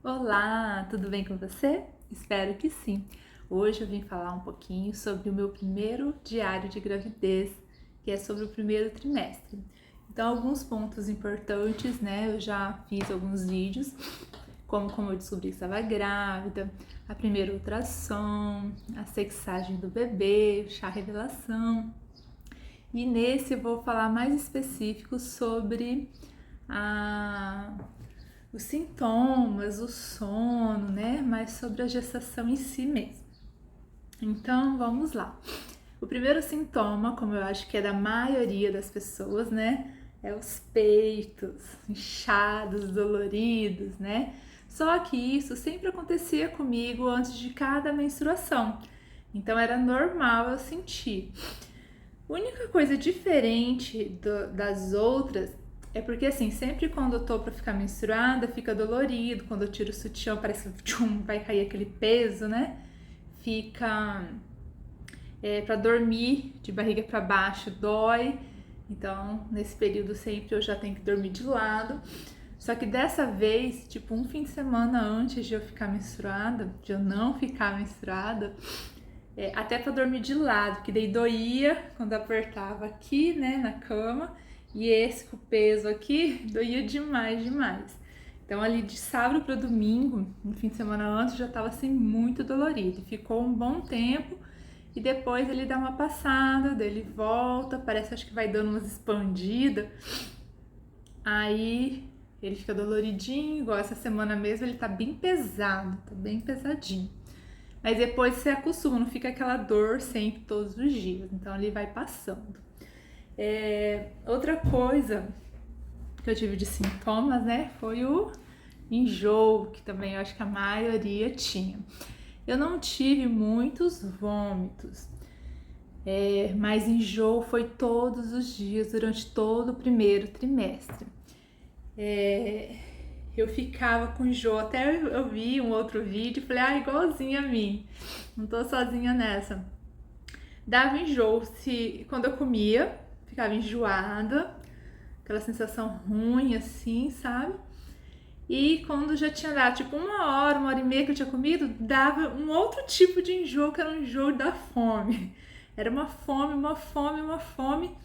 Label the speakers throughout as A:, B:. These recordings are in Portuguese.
A: Olá, tudo bem com você? Espero que sim. Hoje eu vim falar um pouquinho sobre o meu primeiro diário de gravidez, que é sobre o primeiro trimestre. Então, alguns pontos importantes, né? Eu já fiz alguns vídeos, como eu descobri que estava grávida, a primeira ultrassom, a sexagem do bebê, o chá revelação. E nesse eu vou falar mais específico sobre a os sintomas, o sono, né? Mas sobre a gestação em si mesmo. Então, vamos lá. O primeiro sintoma, como eu acho que é da maioria das pessoas, né? É os peitos inchados, doloridos, né? Só que isso sempre acontecia comigo antes de cada menstruação. Então era normal eu sentir. A única coisa diferente das outras é porque, assim, sempre quando eu tô pra ficar menstruada, fica dolorido. Quando eu tiro o sutiã, parece que tchum, vai cair aquele peso, né? Fica pra dormir de barriga pra baixo, dói. Então, nesse período sempre eu já tenho que dormir de lado. Só que dessa vez, tipo, um fim de semana antes de eu ficar menstruada, de eu não ficar menstruada, até pra dormir de lado, que daí doía quando apertava aqui, né, na cama, e esse com o peso aqui doía demais, demais. Então ali de sábado para domingo, no fim de semana antes, já tava assim muito dolorido. Ficou um bom tempo e depois ele dá uma passada, daí ele volta, parece acho que vai dando umas expandidas. Aí ele fica doloridinho, igual essa semana mesmo, ele tá bem pesado, tá bem pesadinho. Mas depois você acostuma, não fica aquela dor sempre, todos os dias. Então ele vai passando. Outra coisa que eu tive de sintomas, né, foi o enjoo, que também eu acho que a maioria tinha. Eu não tive muitos vômitos, mas enjoo foi todos os dias, durante todo o primeiro trimestre. Eu ficava com enjoo, até eu vi um outro vídeo e falei, igualzinha a mim, não tô sozinha nessa. Dava enjoo quando eu comia, ficava enjoada, aquela sensação ruim assim, sabe? E quando já tinha dado tipo uma hora e meia que eu tinha comido, dava um outro tipo de enjoo, que era um enjoo da fome. Era uma fome, uma fome, uma fome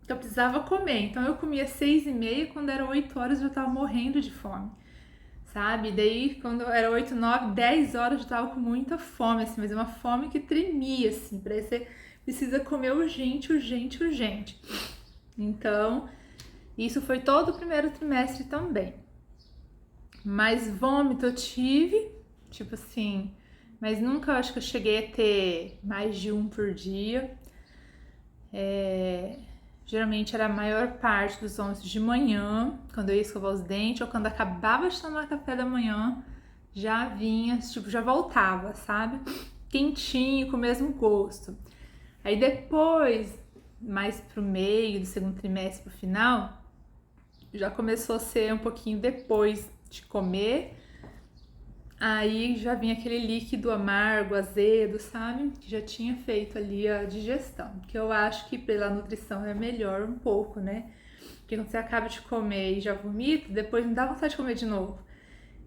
A: que eu precisava comer. Então eu comia 6h30, quando era 8 horas eu já tava morrendo de fome, sabe? Daí quando era 8, 9, 10 horas eu tava com muita fome, assim, mas é uma fome que tremia, assim, parece que você precisa comer urgente, urgente, urgente. Então, isso foi todo o primeiro trimestre também. Mas vômito eu tive, tipo assim, mas nunca acho que eu cheguei a ter mais de um por dia. Geralmente era a maior parte dos vômitos de manhã, quando eu ia escovar os dentes, ou quando acabava de tomar café da manhã, já vinha, tipo, já voltava, sabe? Quentinho, com o mesmo gosto. Aí depois, mais pro meio do segundo trimestre, pro final, já começou a ser um pouquinho depois de comer. Aí já vinha aquele líquido amargo, azedo, sabe? Que já tinha feito ali a digestão. Que eu acho que pela nutrição é melhor um pouco, né? Porque quando você acaba de comer e já vomita, depois não dá vontade de comer de novo.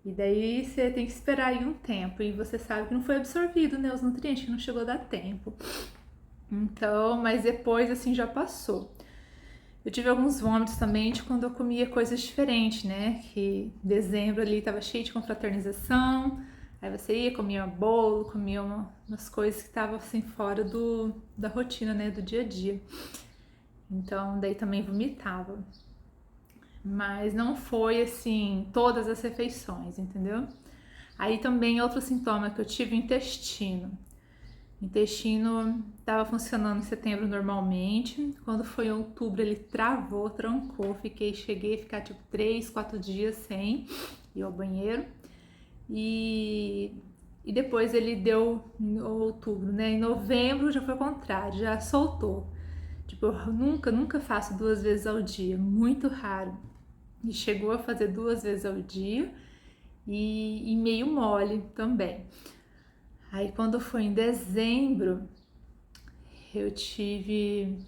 A: E daí você tem que esperar aí um tempo. E você sabe que não foi absorvido, né? Os nutrientes, que não chegou a dar tempo. Então, mas depois assim já passou. Eu tive alguns vômitos também de quando eu comia coisas diferentes, né? Que dezembro ali tava cheio de confraternização. Aí você ia, comia bolo, comia umas coisas que estavam assim fora da rotina, né? Do dia a dia. Então, daí também vomitava. Mas não foi assim todas as refeições, entendeu? Aí também outro sintoma que eu tive, o intestino. O intestino estava funcionando em setembro normalmente. Quando foi em outubro, ele travou, trancou. Cheguei a ficar tipo 3, 4 dias sem ir ao banheiro. E depois ele deu em outubro, né? Em novembro já foi o contrário, já soltou. Tipo, eu nunca faço 2 vezes ao dia, muito raro. E chegou a fazer 2 vezes ao dia e meio mole também. Aí quando foi em dezembro, eu tive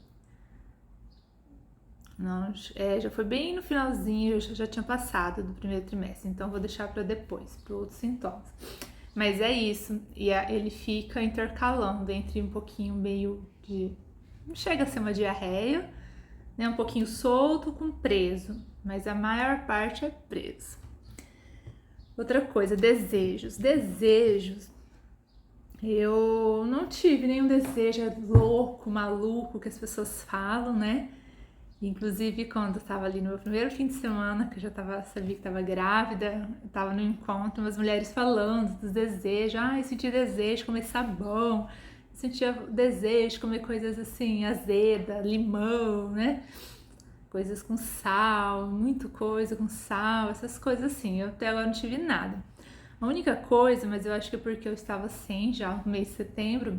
A: Não, já foi bem no finalzinho, eu já tinha passado do primeiro trimestre, então vou deixar para depois, para outros sintomas. Mas é isso, e ele fica intercalando entre um pouquinho meio de... Não chega a ser uma diarreia, né? Um pouquinho solto com preso, mas a maior parte é preso. Outra coisa, desejos. Desejos, eu não tive nenhum desejo louco, maluco que as pessoas falam, né? Inclusive, quando eu tava ali no meu primeiro fim de semana, que eu já sabia que tava grávida, eu tava no encontro, umas mulheres falando dos desejos. Eu senti desejo de comer sabão, eu sentia desejo de comer coisas assim, azeda, limão, né? Coisas com sal, muito coisa com sal, essas coisas assim. Eu até agora não tive nada. A única coisa, mas eu acho que é porque eu estava sem já no mês de setembro,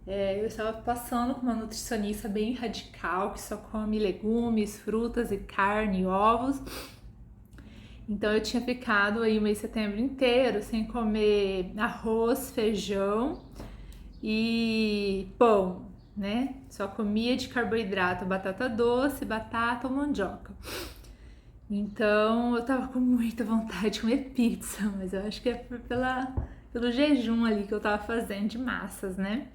A: eu estava passando com uma nutricionista bem radical, que só come legumes, frutas e carne e ovos. Então eu tinha ficado aí o mês de setembro inteiro sem comer arroz, feijão e pão, né? Só comia de carboidrato, batata doce, batata ou mandioca. Então eu tava com muita vontade de comer pizza, mas eu acho que é pelo jejum ali que eu tava fazendo de massas, né?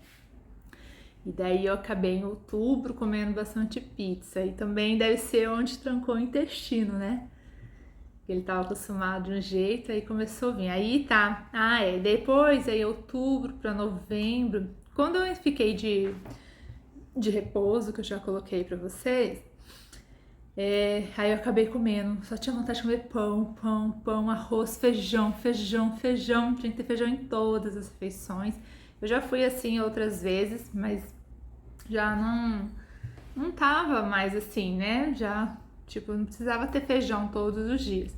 A: E daí eu acabei em outubro comendo bastante pizza. E também deve ser onde trancou o intestino, né? Ele tava acostumado de um jeito, aí começou a vir. Aí tá. Depois, aí outubro para novembro, quando eu fiquei de repouso, que eu já coloquei pra vocês, aí eu acabei comendo. Só tinha vontade de comer pão, arroz, feijão. Tinha que ter feijão em todas as refeições. Eu já fui assim outras vezes, mas já não tava mais assim, né? Já, tipo, não precisava ter feijão todos os dias.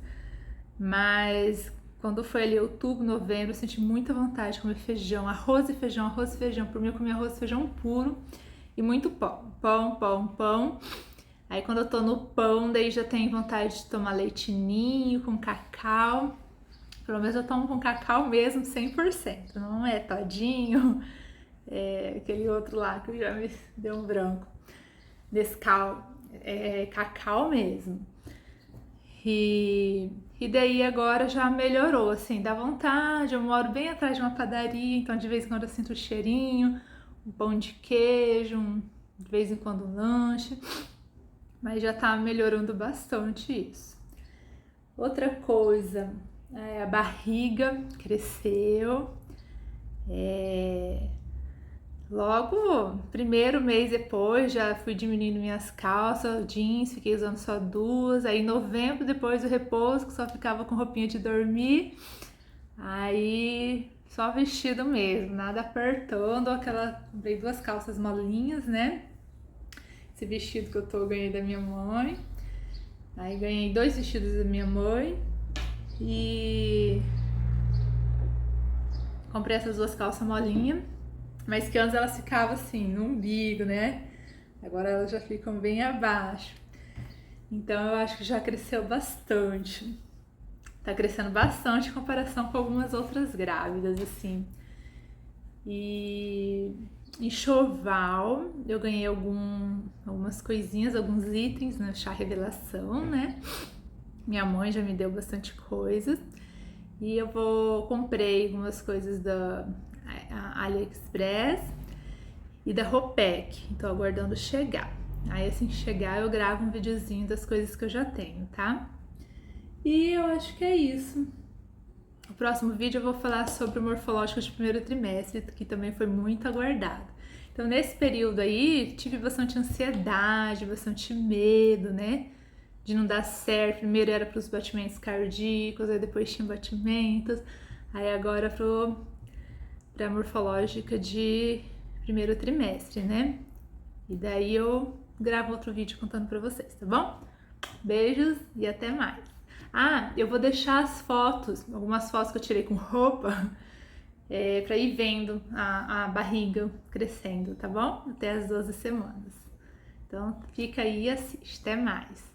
A: Mas quando foi ali outubro, novembro, eu senti muita vontade de comer feijão, arroz e feijão. Por mim eu comia arroz e feijão puro e muito pão. Aí quando eu tô no pão, daí já tenho vontade de tomar leite ninho com cacau. Pelo menos eu tomo com cacau mesmo, 100%. Não é todinho, aquele outro lá que já me deu um branco. Nescau, cacau mesmo. E daí agora já melhorou, assim, dá vontade. Eu moro bem atrás de uma padaria, então de vez em quando eu sinto o cheirinho, um pão de queijo, de vez em quando um lanche. Mas já tá melhorando bastante isso. Outra coisa... a barriga cresceu, logo, primeiro mês depois, já fui diminuindo minhas calças, jeans, fiquei usando só duas, aí em novembro, depois do repouso, que só ficava com roupinha de dormir, aí só vestido mesmo, nada apertando, comprei duas calças molinhas, né, esse vestido que eu ganhei da minha mãe, aí ganhei 2 vestidos da minha mãe, e comprei essas 2 calças molinhas, mas que antes elas ficavam assim, no umbigo, né? Agora elas já ficam bem abaixo. Então eu acho que já cresceu bastante. Tá crescendo bastante em comparação com algumas outras grávidas, assim. E enxoval, eu ganhei algumas coisinhas, alguns itens no chá revelação, né? Minha mãe já me deu bastante coisa. E comprei algumas coisas da AliExpress e da Ropec. Então aguardando chegar. Aí assim que chegar eu gravo um videozinho das coisas que eu já tenho, tá? E eu acho que é isso. No próximo vídeo eu vou falar sobre o morfológico de primeiro trimestre, que também foi muito aguardado. Então nesse período aí tive bastante ansiedade, bastante medo, né? De não dar certo. Primeiro era para os batimentos cardíacos, aí depois tinha batimentos, aí agora para a morfológica de primeiro trimestre, né? E daí eu gravo outro vídeo contando para vocês, tá bom? Beijos e até mais. Eu vou deixar as fotos, algumas fotos que eu tirei com roupa, para ir vendo a barriga crescendo, tá bom? Até as 12 semanas. Então fica aí e assiste. Até mais.